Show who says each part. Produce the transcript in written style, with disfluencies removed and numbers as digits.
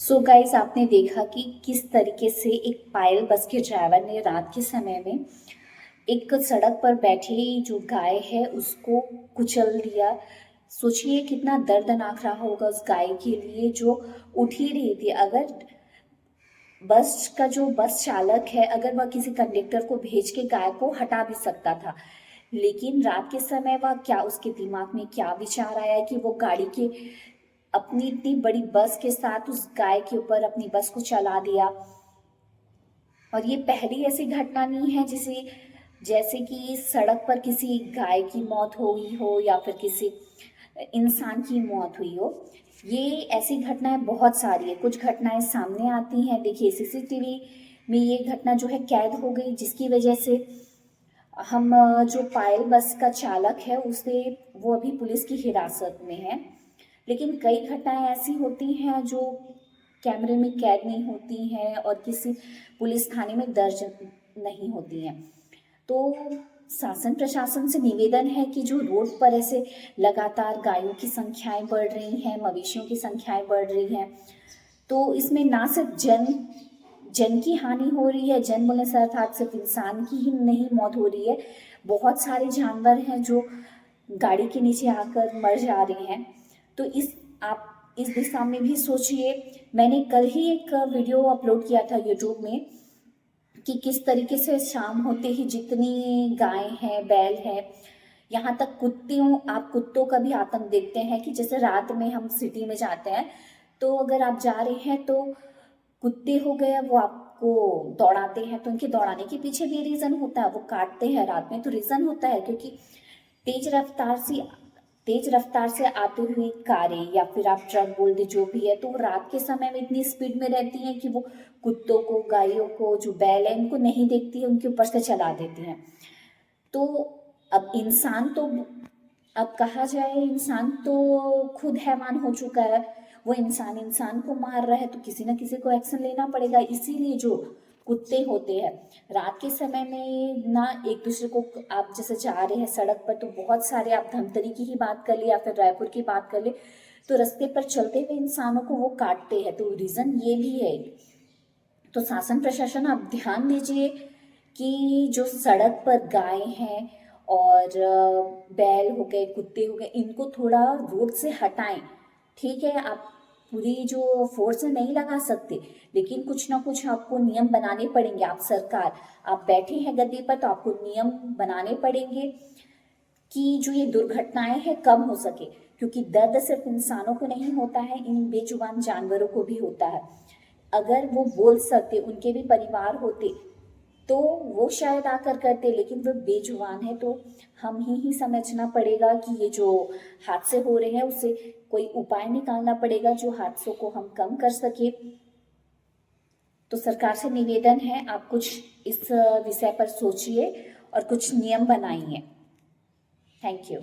Speaker 1: So guys, आपने देखा कि किस तरीके से एक पायल बस के ड्राइवर ने रात के समय में एक सड़क पर बैठी जो गाय है उसको कुचल दिया। सोचिए कितना दर्दनाक रहा होगा उस गाय के लिए जो उठ ही रही थी। अगर बस चालक है, अगर वह किसी कंडक्टर को भेज के गाय को हटा भी सकता था, लेकिन रात के समय वह क्या, उसके दिमाग में क्या विचार आया कि वो गाड़ी के अपनी इतनी बड़ी बस के साथ उस गाय के ऊपर अपनी बस को चला दिया। और ये पहली ऐसी घटना नहीं है जिसे जैसे कि सड़क पर किसी गाय की मौत हुई हो या फिर किसी इंसान की मौत हुई हो। ये ऐसी घटनाएं बहुत सारी है, कुछ घटनाएं सामने आती हैं। देखिए, सीसीटीवी में ये घटना जो है कैद हो गई, जिसकी वजह से हम जो पायल बस का चालक है उसे वो अभी पुलिस की हिरासत में है। लेकिन कई घटनाएं ऐसी होती हैं जो कैमरे में कैद नहीं होती हैं और किसी पुलिस थाने में दर्ज नहीं होती हैं। तो शासन प्रशासन से निवेदन है कि जो रोड पर ऐसे लगातार गायों की संख्याएं बढ़ रही हैं, मवेशियों की संख्याएं बढ़ रही हैं, तो इसमें ना सिर्फ जन की हानि हो रही है, जन बोलने से अर्थात सिर्फ इंसान की ही नहीं मौत हो रही है, बहुत सारे जानवर हैं जो गाड़ी के नीचे आकर मर जा रहे हैं। तो आप इस दिशा में भी सोचिए। मैंने कल ही एक वीडियो अपलोड किया था यूट्यूब में कि किस तरीके से शाम होते ही जितनी गाय हैं, बैल हैं, यहाँ तक आप कुत्तों का भी आतंक देखते हैं कि जैसे रात में हम सिटी में जाते हैं तो अगर आप जा रहे हैं तो कुत्ते हो गए वो आपको दौड़ाते हैं। तो उनके दौड़ाने के पीछे भी रीज़न होता है, वो काटते हैं रात में तो रीज़न होता है क्योंकि तेज रफ्तार से तेज रफ्तार से आते हुए कारें या फिर आप ट्रक बोल दे जो भी है, तो वो रात के समय में इतनी स्पीड में रहती हैं कि वो कुत्तों को, गायों को, जो बैल है इनको नहीं देखती है, उनके ऊपर से चला देती हैं। तो अब इंसान तो अब कहा जाए इंसान तो खुद हैवान हो चुका है। वो इंसान इंसान को मार रहा है तो किसी ना किसी को एक्शन लेना पड़ेगा। इसीलिए जो कुत्ते होते हैं रात के समय में ना, एक दूसरे को, आप जैसे जा रहे हैं सड़क पर तो बहुत सारे, आप धमतरी की ही बात कर ले या फिर रायपुर की बात कर ले, तो रास्ते पर चलते हुए इंसानों को वो काटते हैं। तो रीज़न ये भी है। तो शासन प्रशासन आप ध्यान दीजिए कि जो सड़क पर गाय हैं और बैल हो गए, कुत्ते हो गए, इनको थोड़ा रोड से हटाएं। ठीक है, आप पूरी जो फोर्स नहीं लगा सकते, लेकिन कुछ ना कुछ आपको नियम बनाने पड़ेंगे। आप सरकार, आप बैठे हैं गद्दी पर तो आपको नियम बनाने पड़ेंगे कि जो ये दुर्घटनाएं हैं कम हो सके, क्योंकि दर्द सिर्फ इंसानों को नहीं होता है, इन बेजुबान जानवरों को भी होता है। अगर वो बोल सकते, उनके भी परिवार होते तो वो शायद आकर करते, लेकिन वो बेजुबान है तो हम ही समझना पड़ेगा कि ये जो हादसे हो रहे हैं उससे कोई उपाय निकालना पड़ेगा जो हादसों को हम कम कर सके। तो सरकार से निवेदन है, आप कुछ इस विषय पर सोचिए और कुछ नियम बनाइए। Thank you.